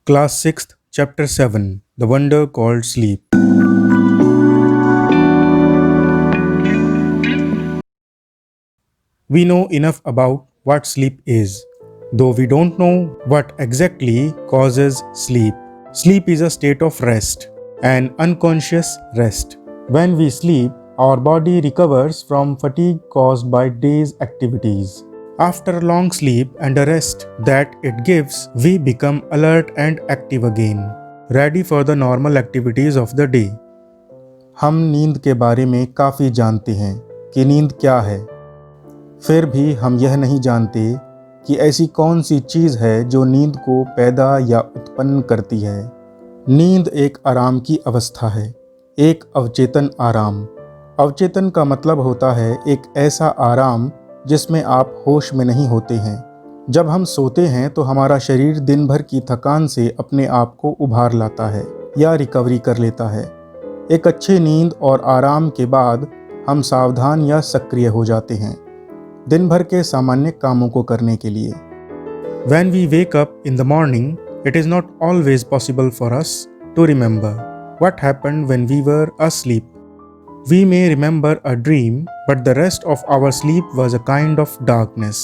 Class 6th, Chapter 7 The Wonder Called Sleep. We know enough about what sleep is, though we don't know what exactly causes sleep. Sleep is a state of rest, an unconscious rest. When we sleep, our body recovers from fatigue caused by day's activities. After a long sleep and a rest that it gives, we become alert and active again, ready for the normal activities of the day. हम नींद के बारे में काफ़ी जानते हैं कि नींद क्या है, फिर भी हम यह नहीं जानते कि ऐसी कौन सी चीज़ है जो नींद को पैदा या उत्पन्न करती है। नींद एक आराम की अवस्था है, एक अवचेतन आराम। अवचेतन का मतलब होता है एक ऐसा आराम जिसमें आप होश में नहीं होते हैं। जब हम सोते हैं तो हमारा शरीर दिन भर की थकान से अपने आप को उभार लाता है या रिकवरी कर लेता है। एक अच्छी नींद और आराम के बाद हम सावधान या सक्रिय हो जाते हैं दिन भर के सामान्य कामों को करने के लिए। When we wake up in the morning, it is not always possible for us to remember what happened when we were asleep. We may remember a dream, but the rest of our sleep was a kind of darkness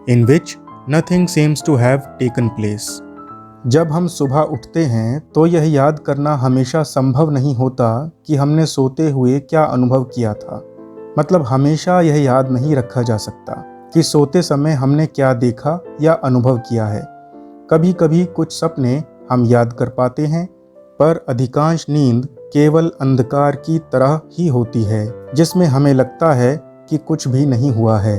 in which nothing seems to have taken place. जब हम सुबह उठते हैं तो यह याद करना हमेशा संभव नहीं होता कि हमने सोते हुए क्या अनुभव किया था। मतलब हमेशा यह याद नहीं रखा जा सकता कि सोते समय हमने क्या देखा या अनुभव किया है। कभी कभी कुछ सपने हम याद कर पाते हैं, पर अधिकांश नींद केवल अंधकार की तरह ही होती है जिसमें हमें लगता है कि कुछ भी नहीं हुआ है।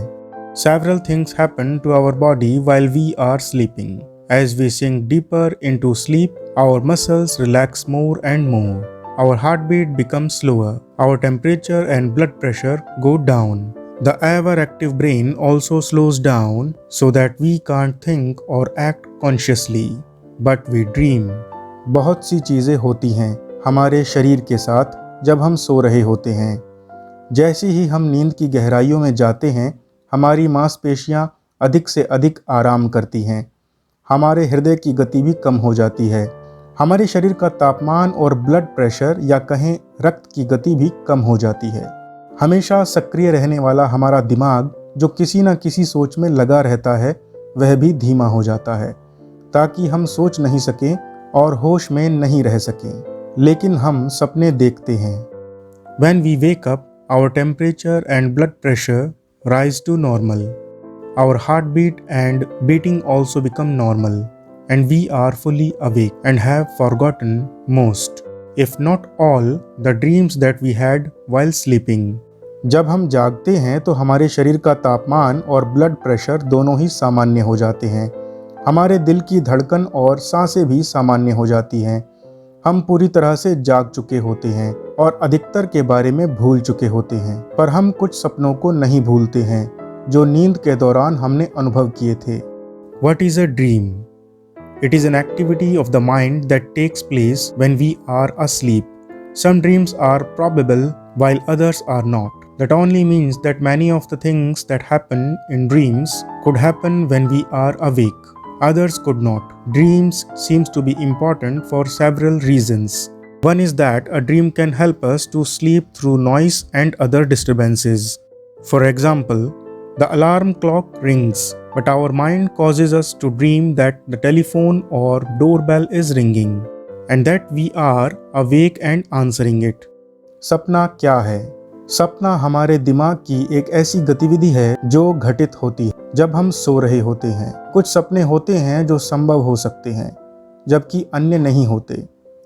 Several things happen to our body while we are sleeping. As we sink deeper into sleep, our muscles relax more and more. Our heartbeat becomes slower. Our temperature and blood pressure go down. The ever-active brain also slows down so that we can't think or act consciously, but we dream. बहुत सी चीज़ें होती हैं हमारे शरीर के साथ जब हम सो रहे होते हैं। जैसे ही हम नींद की गहराइयों में जाते हैं, हमारी मांसपेशियां अधिक से अधिक आराम करती हैं। हमारे हृदय की गति भी कम हो जाती है। हमारे शरीर का तापमान और ब्लड प्रेशर या कहें रक्त की गति भी कम हो जाती है। हमेशा सक्रिय रहने वाला हमारा दिमाग, जो किसी न किसी सोच में लगा रहता है, वह भी धीमा हो जाता है ताकि हम सोच नहीं सकें और होश में नहीं रह सकें। लेकिन हम सपने देखते हैं। When we wake up, our temperature and blood pressure rise to normal. Our heartbeat and beating also become normal, and we are fully awake and have forgotten most, if not all, the dreams that we had while sleeping. जब हम जागते हैं तो हमारे शरीर का तापमान और ब्लड प्रेशर दोनों ही सामान्य हो जाते हैं। हमारे दिल की धड़कन और सांसें भी सामान्य हो जाती हैं। हम पूरी तरह से जाग चुके होते हैं और अधिकतर के बारे में भूल चुके होते हैं, पर हम कुछ सपनों को नहीं भूलते हैं जो नींद के दौरान हमने अनुभव किए थे। What is a dream? It is an activity of the mind that takes place when we are asleep. Some dreams are probable while others are not. That only means that many of the things that happen in dreams could happen when we are awake. Others could not. Dreams seems to be important for several reasons. One is that a dream can help us to sleep through noise and other disturbances. For example, the alarm clock rings, but our mind causes us to dream that the telephone or doorbell is ringing, and that we are awake and answering it. सपना क्या है? सपना हमारे दिमाग की एक ऐसी गतिविधि है जो घटित होती है जब हम सो रहे होते हैं। कुछ सपने होते हैं जो संभव हो सकते हैं, जबकि अन्य नहीं होते,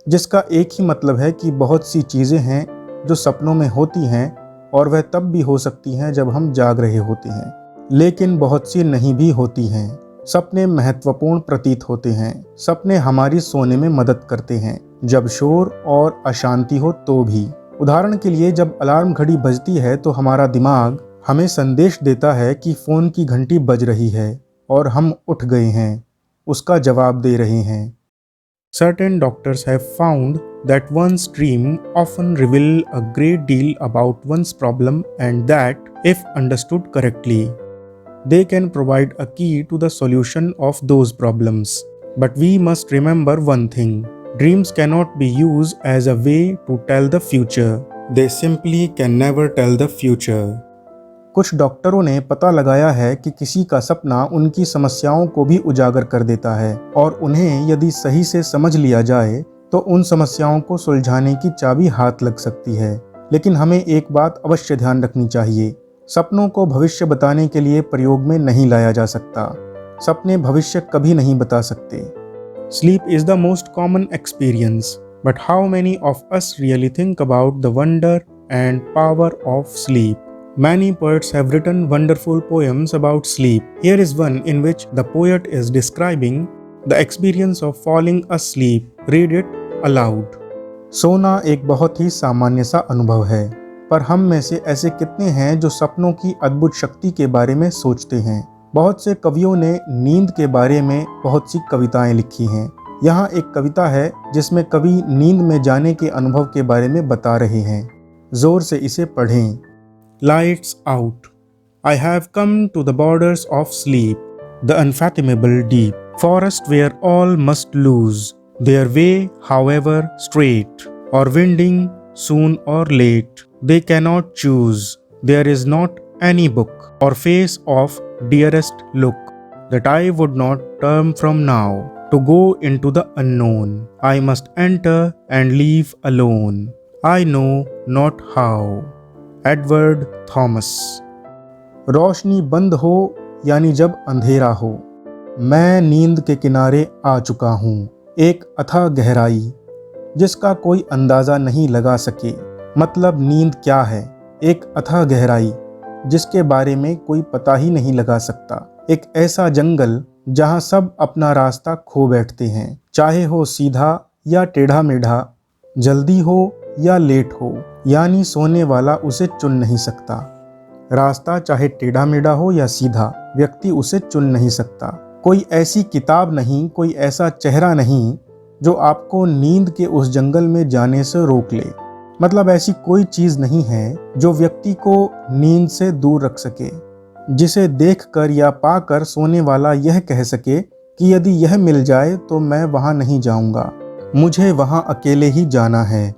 जिसका एक ही मतलब है कि बहुत सी चीज़ें हैं जो सपनों में होती हैं और वह तब भी हो सकती हैं जब हम जाग रहे होते हैं, लेकिन बहुत सी नहीं भी होती हैं। सपने महत्वपूर्ण प्रतीत होते हैं। सपने हमारी सोने में मदद करते हैं, जब शोर और अशांति हो तो भी। उदाहरण के लिए, जब अलार्म घड़ी बजती है तो हमारा दिमाग हमें संदेश देता है कि फ़ोन की घंटी बज रही है और हम उठ गए हैं, उसका जवाब दे रहे हैं। Certain doctors have found that one's dream often reveal a great deal about one's problem, and that, if understood correctly, they can provide a key to the solution of those problems. But we must remember one thing. Dreams cannot be used as a way to tell the future. They simply can never tell the future. कुछ डॉक्टरों ने पता लगाया है कि किसी का सपना उनकी समस्याओं को भी उजागर कर देता है और उन्हें यदि सही से समझ लिया जाए तो उन समस्याओं को सुलझाने की चाबी हाथ लग सकती है। लेकिन हमें एक बात अवश्य ध्यान रखनी चाहिए, सपनों को भविष्य बताने के लिए प्रयोग में नहीं लाया जा सकता। सपने भविष्य कभी नहीं बता सकते। Sleep is the most common experience, but how many of us really think about the wonder and power of sleep? Many poets have written wonderful poems about sleep. Here is one in which the poet is describing the experience of falling asleep. Read it aloud. सोना एक बहुत ही सामान्य सा अनुभव है, पर हम में से ऐसे कितने हैं जो सपनों की अद्भुत शक्ति के बारे में सोचते हैं। बहुत से कवियों ने नींद के बारे में बहुत सी कविताएं लिखी हैं। यहाँ एक कविता है जिसमें कवि नींद में जाने के अनुभव के बारे में बता रहे हैं। जोर से इसे पढ़ें। Lights out. I have come to the borders of sleep, the unfathomable deep, forest where all must lose their way, however straight or winding, soon or late. They cannot choose. There is not any book or face of dearest look that I would not turn from now. To go into the unknown, I must enter and leave alone. I know not how. Edward Thomas. रोशनी बंद हो यानी जब अंधेरा हो, मैं नींद के किनारे आ चुका हूँ। एक अथाह गहराई जिसका कोई अंदाज़ा नहीं लगा सके। मतलब नींद क्या है? एक अथाह गहराई जिसके बारे में कोई पता ही नहीं लगा सकता। एक ऐसा जंगल जहाँ सब अपना रास्ता खो बैठते हैं, चाहे हो सीधा या टेढ़ा मेढ़ा, जल्दी हो या लेट हो, यानी सोने वाला उसे चुन नहीं सकता। रास्ता चाहे टेढ़ा मेढ़ा हो या सीधा, व्यक्ति उसे चुन नहीं सकता। कोई ऐसी किताब नहीं, कोई ऐसा चेहरा नहीं जो आपको नींद के उस जंगल में जाने से रोक ले। मतलब ऐसी कोई चीज़ नहीं है जो व्यक्ति को नींद से दूर रख सके, जिसे देखकर या पाकर सोने वाला यह कह सके कि यदि यह मिल जाए तो मैं वहाँ नहीं जाऊँगा, मुझे वहाँ अकेले ही जाना है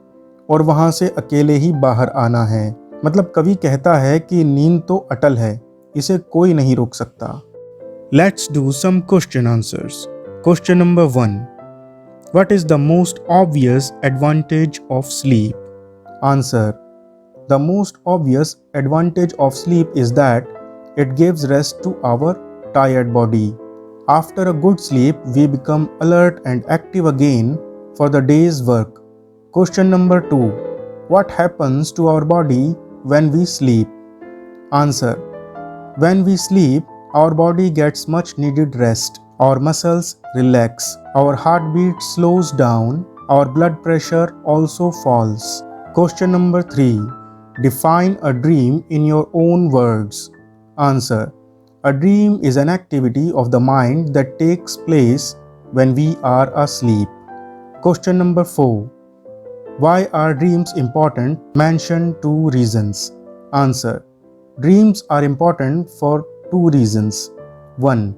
और वहाँ से अकेले ही बाहर आना है। मतलब कवि कहता है कि नींद तो अटल है, इसे कोई नहीं रोक सकता। Let's do some question answers. Question number 1. What is the most obvious advantage of sleep? Answer. The most obvious advantage of sleep is that it gives rest to our tired body. After a good sleep, we become alert and active again for the day's work. Question number 2. What happens to our body when we sleep? Answer. When we sleep, our body gets much needed rest. Our muscles relax, our heartbeat slows down, our blood pressure also falls. Question number 3. Define a dream in your own words. Answer. A dream is an activity of the mind that takes place when we are asleep. Question number 4. Why are dreams important? Mention 2 reasons. Answer. Dreams are important for 2 reasons. 1.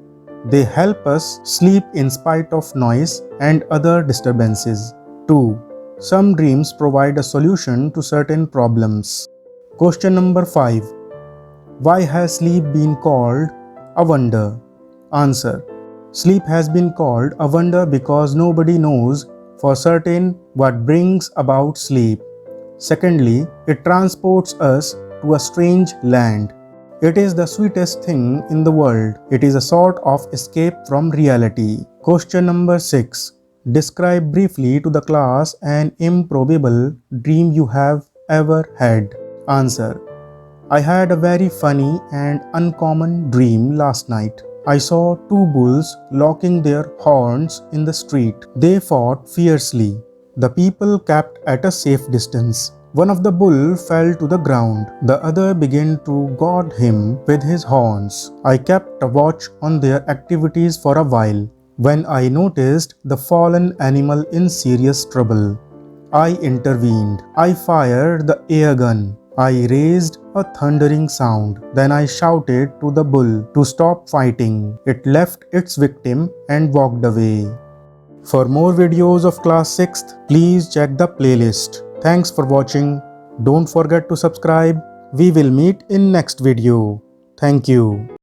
They help us sleep in spite of noise and other disturbances. 2. Some dreams provide a solution to certain problems. Question number 5. Why has sleep been called a wonder? Answer. Sleep has been called a wonder because nobody knows for certain what brings about sleep. Secondly, it transports us to a strange land. It is the sweetest thing in the world. It is a sort of escape from reality. Question number 6. Describe briefly to the class an improbable dream you have ever had. Answer. I had a very funny and uncommon dream last night. I saw 2 bulls locking their horns in the street. They fought fiercely. The people kept at a safe distance. One of the bull fell to the ground. The other began to goad him with his horns. I kept a watch on their activities for a while. When I noticed the fallen animal in serious trouble, I intervened. I fired the air gun. I raised a thundering sound. Then I shouted to the bull to stop fighting. It left its victim and walked away. For more videos of class 6th, please check the playlist. Thanks for watching. Don't forget to subscribe. We will meet in next video. Thank you.